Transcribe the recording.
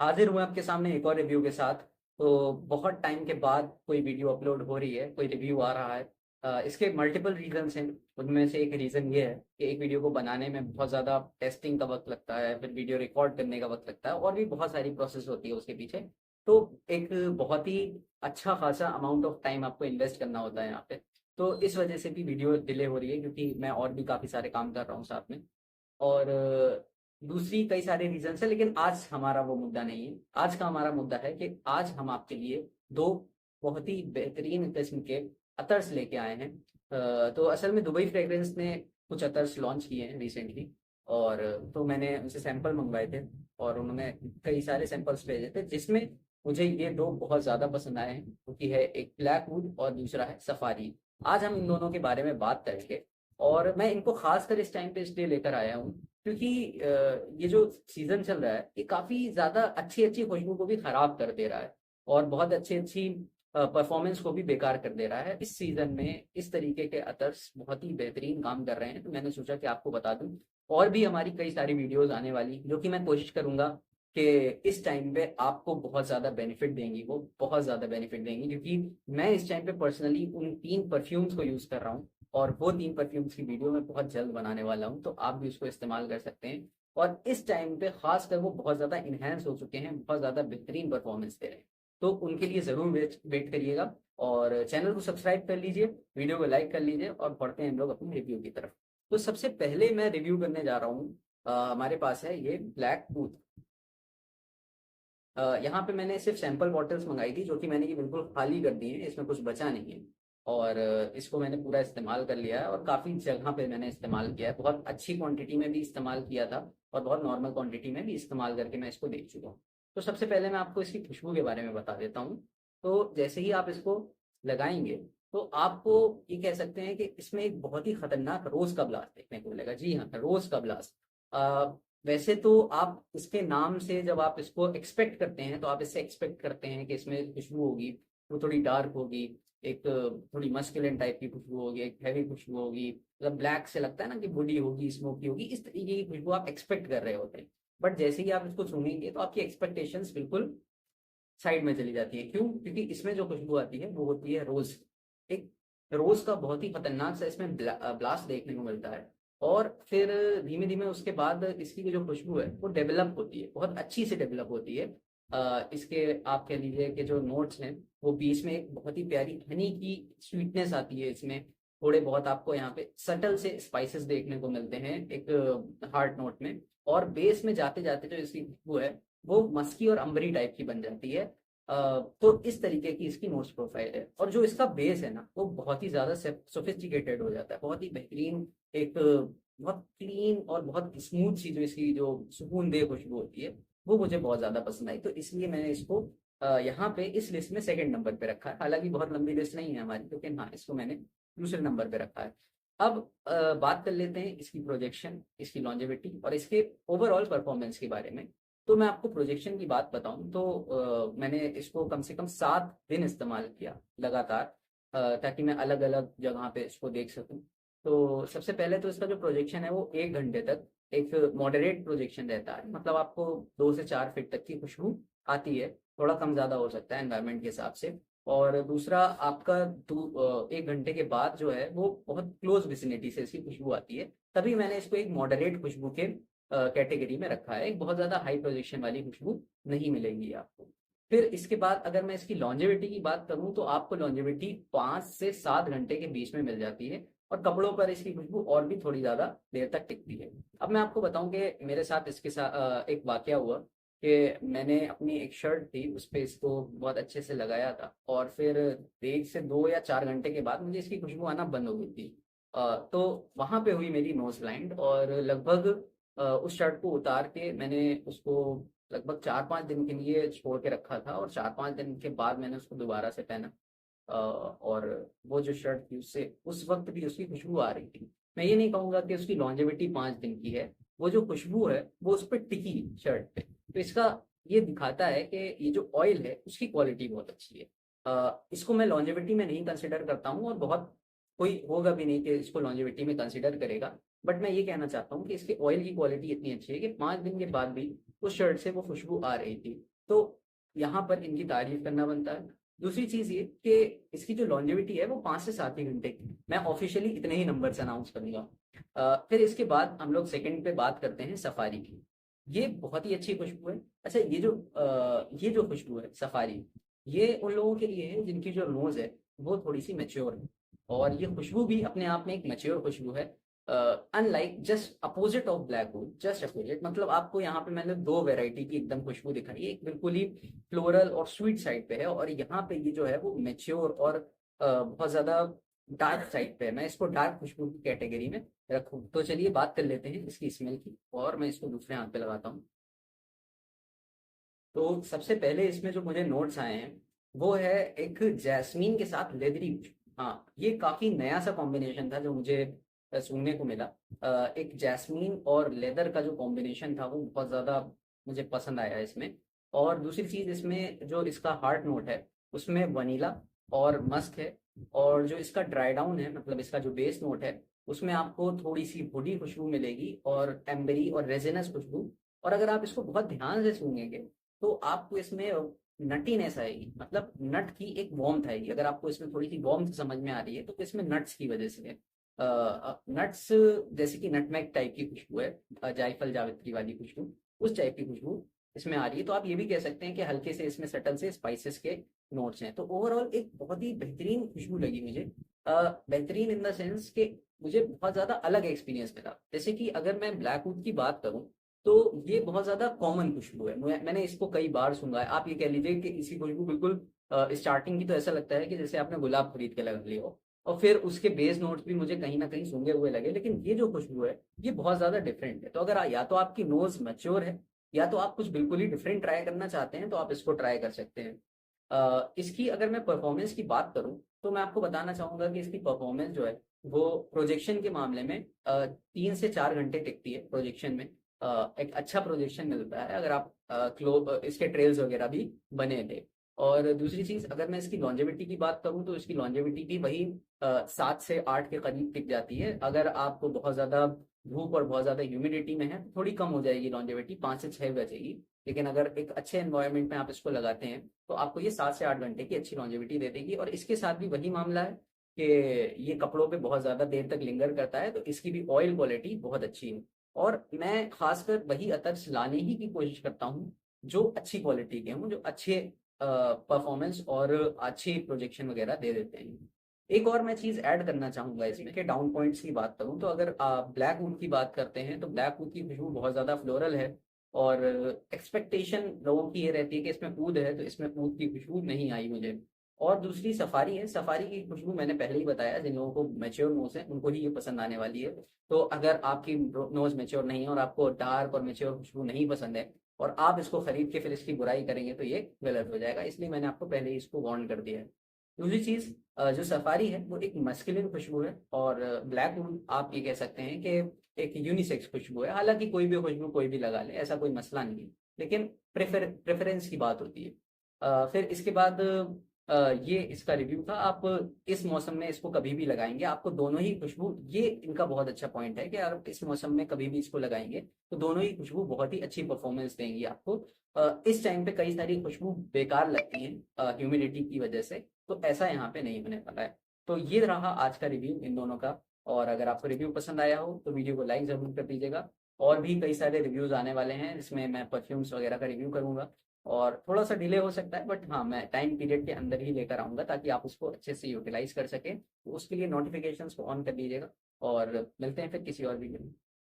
हाजिर हुए आपके सामने एक और रिव्यू के साथ। तो बहुत टाइम के बाद कोई वीडियो अपलोड हो रही है, कोई रिव्यू आ रहा है। इसके मल्टीपल रीजंस हैं। उनमें से एक रीज़न ये है कि एक वीडियो को बनाने में बहुत ज़्यादा टेस्टिंग का वक्त लगता है, फिर वीडियो रिकॉर्ड करने का वक्त लगता है, और भी बहुत सारी प्रोसेस होती है उसके पीछे। तो एक बहुत ही अच्छा खासा अमाउंट ऑफ टाइम आपको इन्वेस्ट करना होता है यहाँ पे। तो इस वजह से भी वीडियो डिले हो रही है, क्योंकि मैं और भी काफ़ी सारे काम कर रहा हूँ साथ में। और दूसरी कई सारे रीजंस है, लेकिन आज हमारा वो मुद्दा नहीं है। आज का हमारा मुद्दा है कि आज हम आपके लिए दो बहुत ही बेहतरीन किस्म के अतर्स लेके आए हैं। तो असल में दुबई फ्रेग्रेंस ने कुछ अतर्स लॉन्च किए हैं रिसेंटली। और तो मैंने उनसे सैंपल मंगवाए थे, और उन्होंने कई सारे सैंपल्स भेजे थे, जिसमें मुझे ये दो बहुत ज़्यादा पसंद आए हैं, क्योंकि है एक ब्लैक वुड और दूसरा है सफारी। आज हम इन दोनों के बारे में बात करेंगे। और मैं इनको खासकर इस टाइम पे इसलिए लेकर आया हूँ, क्योंकि ये जो सीजन चल रहा है, ये काफी ज्यादा अच्छी अच्छी खुशबू को भी खराब कर दे रहा है, और बहुत अच्छी अच्छी परफॉर्मेंस को भी बेकार कर दे रहा है। इस सीजन में इस तरीके के अतर्स बहुत ही बेहतरीन काम कर रहे हैं, तो मैंने सोचा कि आपको बता दूं। और भी हमारी कई सारी वीडियोस आने वाली, जो कि मैं कोशिश करूंगा कि इस टाइम पे आपको बहुत ज्यादा बेनिफिट देंगी, वो बहुत ज्यादा बेनिफिट देंगी, क्योंकि मैं इस टाइम पे पर्सनली उन 3 परफ्यूम्स को यूज कर रहा हूँ। और वो 3 परफ्यूम्स की वीडियो मैं बहुत जल्द बनाने वाला हूँ, तो आप भी उसको इस्तेमाल कर सकते हैं। और इस टाइम पे खासकर वो बहुत ज़्यादा इन्हेंस हो चुके हैं, बहुत ज़्यादा बेहतरीन परफॉर्मेंस दे रहे हैं। तो उनके लिए ज़रूर वेट वेट करिएगा, और चैनल को सब्सक्राइब कर लीजिए, वीडियो को लाइक कर लीजिए, और बढ़ते हैं हम लोग अपनी रिव्यू की तरफ। तो सबसे पहले मैं रिव्यू करने जा रहा हूँ, हमारे पास है ये ब्लैक टूथ। यहाँ पे मैंने सिर्फ सैंपल बॉटल्स मंगाई थी, जो कि मैंने ये बिल्कुल खाली कर दी है, इसमें कुछ बचा नहीं है। और इसको मैंने पूरा इस्तेमाल कर लिया है, और काफ़ी जगह पे मैंने इस्तेमाल किया है, बहुत अच्छी क्वांटिटी में भी इस्तेमाल किया था, और बहुत नॉर्मल क्वांटिटी में भी इस्तेमाल करके मैं इसको देख चुका हूँ। तो सबसे पहले मैं आपको इसकी खुशबू के बारे में बता देता हूँ। तो जैसे ही आप इसको लगाएंगे, तो आपको ये कह सकते हैं कि इसमें एक बहुत ही खतरनाक रोज का ब्लास्ट देखने को मिलेगा। जी हाँ, रोज का ब्लास्ट। वैसे तो आप इसके नाम से जब आप इसको एक्सपेक्ट करते हैं, तो आप इससे एक्सपेक्ट करते हैं कि इसमें खुशबू होगी, वो थोड़ी डार्क होगी, एक थोड़ी मस्कुलिन टाइप की खुशबू होगी, एक हैवी खुशबू होगी, मतलब ब्लैक से लगता है ना कि बॉडी होगी, स्मोकी होगी, इस तरीके की खुशबू आप एक्सपेक्ट कर रहे होते हैं। बट जैसे ही आप इसको सूंघेंगे, तो आपकी एक्सपेक्टेशंस बिल्कुल साइड में चली जाती है। क्यों? क्योंकि इसमें जो खुशबू आती है वो होती है रोज। एक रोज का बहुत ही खतरनाक सा इसमें ब्लास्ट देखने को मिलता है। और फिर धीमे धीमे उसके बाद इसकी जो खुशबू है वो डेवलप होती है, बहुत अच्छी से डेवलप होती है। इसके आप कह लीजिए कि जो नोट्स हैं, वो बीच में एक बहुत ही प्यारी हनी की स्वीटनेस आती है इसमें। थोड़े बहुत आपको यहाँ पे सटल से स्पाइसेस देखने को मिलते हैं एक हार्ड नोट में। और बेस में जाते जाते जो इसकी खुशबू है, वो मस्की और अंबरी टाइप की बन जाती है। तो इस तरीके की इसकी नोट्स प्रोफाइल है, और जो इसका बेस है ना, वो बहुत ही ज्यादा सोफिस्टिकेटेड हो जाता है, बहुत ही बेहतरीन। एक बहुत क्लीन और बहुत स्मूथ सी जो इसकी जो सुकून दे खुशबू होती है, वो मुझे बहुत ज्यादा पसंद आई। तो इसलिए मैंने इसको यहाँ पे इस लिस्ट में सेकंड नंबर पे रखा है। हालांकि बहुत लंबी लिस्ट नहीं है हमारी, लेकिन हाँ, इसको मैंने दूसरे नंबर पे रखा है। अब बात कर लेते हैं इसकी प्रोजेक्शन, इसकी लॉन्जेविटी और इसके ओवरऑल परफॉर्मेंस के बारे में। तो मैं आपको प्रोजेक्शन की बात बताऊं तो मैंने इसको कम से कम 7 दिन इस्तेमाल किया लगातार, ताकि मैं अलग अलग जगह पे इसको देख सकूं। तो सबसे पहले तो इसका जो प्रोजेक्शन है, वो 1 घंटे तक एक मॉडरेट प्रोजेक्शन रहता है, मतलब आपको 2 से 4 फीट तक की खुशबू आती है। थोड़ा कम ज़्यादा हो सकता है एनवायरनमेंट के हिसाब से। और दूसरा, आपका 1 घंटे के बाद जो है, वो बहुत क्लोज विसिनिटी से इसकी खुशबू आती है। तभी मैंने इसको एक मॉडरेट खुशबू के कैटेगरी में रखा है। एक बहुत ज़्यादा हाई प्रोजेक्शन वाली खुशबू नहीं मिलेगी आपको। फिर इसके बाद अगर मैं इसकी लॉन्जेविटी की बात करूं, तो आपको लॉन्जेविटी 5 से 7 घंटे के बीच में मिल जाती है, और कपड़ों पर इसकी खुशबू और भी थोड़ी ज़्यादा देर तक टिकती है। अब मैं आपको बताऊं कि मेरे साथ इसके साथ एक वाकया हुआ कि मैंने अपनी एक शर्ट थी, उस पर इसको बहुत अच्छे से लगाया था, और फिर 1 से 2 या 4 घंटे के बाद मुझे इसकी खुशबू आना बंद हो गई थी। तो वहाँ पे हुई मेरी नोज ब्लाइंड, और लगभग उस शर्ट को उतार के मैंने उसको लगभग 4-5 दिन के लिए छोड़ के रखा था, और 4-5 दिन के बाद मैंने उसको दोबारा से पहना। और वो जो शर्ट थी, उससे उस वक्त भी उसकी खुशबू आ रही थी। मैं ये नहीं कहूँगा कि उसकी लॉन्जेविटी 5 दिन की है, वो जो खुशबू है वो उस पर टिकी शर्ट पे। तो इसका ये दिखाता है कि ये जो ऑयल है, उसकी क्वालिटी बहुत अच्छी है। इसको मैं लॉन्जेविटी में नहीं कंसिडर करता हूँ, और बहुत कोई होगा भी नहीं कि इसको लॉन्जेविटी में कंसिडर करेगा। बट मैं ये कहना चाहता हूँ कि इसके ऑयल की क्वालिटी इतनी अच्छी है कि 5 दिन के बाद भी उस शर्ट से वो खुशबू आ रही थी। तो यहाँ पर इनकी तारीफ करना बनता है। दूसरी चीज ये कि इसकी जो लॉन्जेविटी है वो 5 से 7 ही घंटे की, मैं ऑफिशियली इतने ही नंबर से अनाउंस करूंगा। फिर इसके बाद हम लोग सेकंड पे बात करते हैं सफारी की। ये बहुत ही अच्छी खुशबू है। अच्छा, ये जो खुशबू है सफारी, ये उन लोगों के लिए है जिनकी जो नोज है वो थोड़ी सी मैच्योर है, और ये खुशबू भी अपने आप में एक मैच्योर खुशबू है। Unlike just opposite of black would, just opposite, मतलब आपको यहाँ पे मैंने दो वेराइटी की एकदम खुशबू दिखाई है। एक बिल्कुल ही फ्लोरल और स्वीट साइड पे है, और यहाँ पे ये जो है वो मेच्योर और बहुत ज्यादा डार्क साइड पे है। मैं इसको डार्क खुशबू की कैटेगरी में रखूँ। तो चलिए बात कर लेते हैं इसकी स्मेल की, और मैं इसको दूसरे हाथ पे लगाता हूँ। तो सबसे पहले इसमें जो मुझे नोट्स आए हैं वो है एक जैस्मीन के साथ लेदरी खुशबू। हाँ, ये काफी नया सा कॉम्बिनेशन था जो मुझे सुनने को मिला। एक जैस्मीन और लेदर का जो कॉम्बिनेशन था वो बहुत ज्यादा मुझे पसंद आया इसमें। और दूसरी चीज, इसमें जो इसका हार्ट नोट है उसमें वनीला और मस्क है, और जो इसका ड्राई डाउन है, मतलब इसका जो बेस नोट है, उसमें आपको थोड़ी सी वुडी खुशबू मिलेगी और एम्बरी और रेजिनस खुशबू। और अगर आप इसको बहुत ध्यान से सूंघेंगे तो आपको इसमें नटीनेस आएगी, मतलब नट की एक वार्मथ आएगी। अगर आपको इसमें थोड़ी सी वार्मथ समझ में आ रही है तो इसमें नट्स की वजह से है। नट्स जैसे कि नटमेग टाइप की खुशबू है, जायफल जावित्री वाली खुशबू, उस टाइप की खुशबू इसमें आ रही है। तो आप ये भी कह सकते हैं कि हल्के से इसमें सटल से स्पाइसेस के नोट्स हैं। तो ओवरऑल एक बहुत ही बेहतरीन खुशबू लगी मुझे। बेहतरीन इन द सेंस कि मुझे बहुत ज्यादा अलग एक्सपीरियंस मिला। जैसे कि अगर मैं ब्लैकवुड की बात करूं तो ये बहुत ज्यादा कॉमन खुशबू है, मैंने इसको कई बार सूंघा है। आप ये कह लीजिए कि इसी खुशबू बिल्कुल स्टार्टिंग की तो ऐसा लगता है कि जैसे आपने गुलाब खरीद के लगा लिया हो, और फिर उसके बेस नोट्स भी मुझे कहीं ना कहीं सूंघे हुए लगे। लेकिन ये जो खुशबू है ये बहुत ज्यादा डिफरेंट है। तो अगर या तो आपकी नोज मैच्योर है, या तो आप कुछ बिल्कुल ही डिफरेंट ट्राई करना चाहते हैं, तो आप इसको ट्राई कर सकते हैं। इसकी अगर मैं परफॉर्मेंस की बात करूं तो मैं आपको बताना चाहूंगा कि इसकी परफॉर्मेंस जो है वो प्रोजेक्शन के मामले में 3 से 4 घंटे टिकती है प्रोजेक्शन में। एक अच्छा प्रोजेक्शन मिलता है अगर आप इसके ट्रेल्स वगैरह भी बने थे। और दूसरी चीज, अगर मैं इसकी लॉन्जेविटी की बात करूं तो इसकी लॉन्जेविटी भी वही 7 से 8 के करीब टिक जाती है। अगर आपको बहुत ज्यादा धूप और बहुत ज्यादा ह्यूमिडिटी में है तो थोड़ी कम हो जाएगी लॉन्जेविटी, 5 से 6 बचेगी। लेकिन अगर एक अच्छे एनवायरनमेंट में आप इसको लगाते हैं तो आपको ये 7 से 8 घंटे की अच्छी लॉन्जेविटी दे देगी। और इसके साथ भी वही मामला है कि ये कपड़ों पे बहुत ज्यादा देर तक लिंगर करता है, तो इसकी भी ऑयल क्वालिटी बहुत अच्छी है। और मैं खासकर वही अतर्स लाने ही की कोशिश करता हूँ जो अच्छी क्वालिटी के हों, जो अच्छे परफॉर्मेंस और अच्छी प्रोजेक्शन वगैरह दे देते हैं। एक और मैं चीज ऐड करना चाहूंगा इसमें कि डाउन पॉइंट्स की बात करूं तो अगर आप ब्लैक वुड की बात करते हैं तो ब्लैक वुड की खुशबू बहुत ज्यादा फ्लोरल है, और एक्सपेक्टेशन लोगों की ये रहती है कि इसमें ऊद है, तो इसमें ऊद की खुशबू नहीं आई मुझे। और दूसरी सफारी है। सफारी की खुशबू मैंने पहले ही बताया, जिन लोगों को मैच्योर नोज है उनको ही ये पसंद आने वाली है। तो अगर आपकी नोज मैच्योर नहीं है और आपको डार्क और मैच्योर खुशबू नहीं पसंद है, और आप इसको खरीद के फिर इसकी बुराई करेंगे तो ये गलत हो जाएगा। इसलिए मैंने आपको पहले ही इसको वार्न कर दिया है। दूसरी चीज, जो सफारी है वो एक मस्कुलिन खुशबू है, और ब्लैक वुड आप ये कह सकते हैं कि एक यूनिसेक्स खुशबू है। हालांकि कोई भी खुशबू कोई भी लगा ले, ऐसा कोई मसला नहीं है, लेकिन प्रेफरेंस की बात होती है। फिर इसके बाद ये इसका रिव्यू था। आप इस मौसम में इसको कभी भी लगाएंगे, आपको दोनों ही खुशबू, ये इनका बहुत अच्छा पॉइंट है कि आप इस मौसम में कभी भी इसको लगाएंगे तो दोनों ही खुशबू बहुत ही अच्छी परफॉर्मेंस देंगी आपको। इस टाइम पे कई सारी खुशबू बेकार लगती हैं ह्यूमिडिटी की वजह से, तो ऐसा यहाँ पे नहीं होने वाला है। तो ये रहा आज का रिव्यू इन दोनों का। और अगर आपको रिव्यू पसंद आया हो तो वीडियो को लाइक जरूर कर दीजिएगा। और भी कई सारे रिव्यूज आने वाले हैं जिसमें मैं परफ्यूम्स वगैरह का रिव्यू करूंगा, और थोड़ा सा डिले हो सकता है, बट हाँ मैं टाइम पीरियड के अंदर ही लेकर आऊंगा ताकि आप उसको अच्छे से यूटिलाइज कर सकें। तो उसके लिए नोटिफिकेशंस को ऑन कर लीजिएगा, और मिलते हैं फिर किसी और वीडियो में।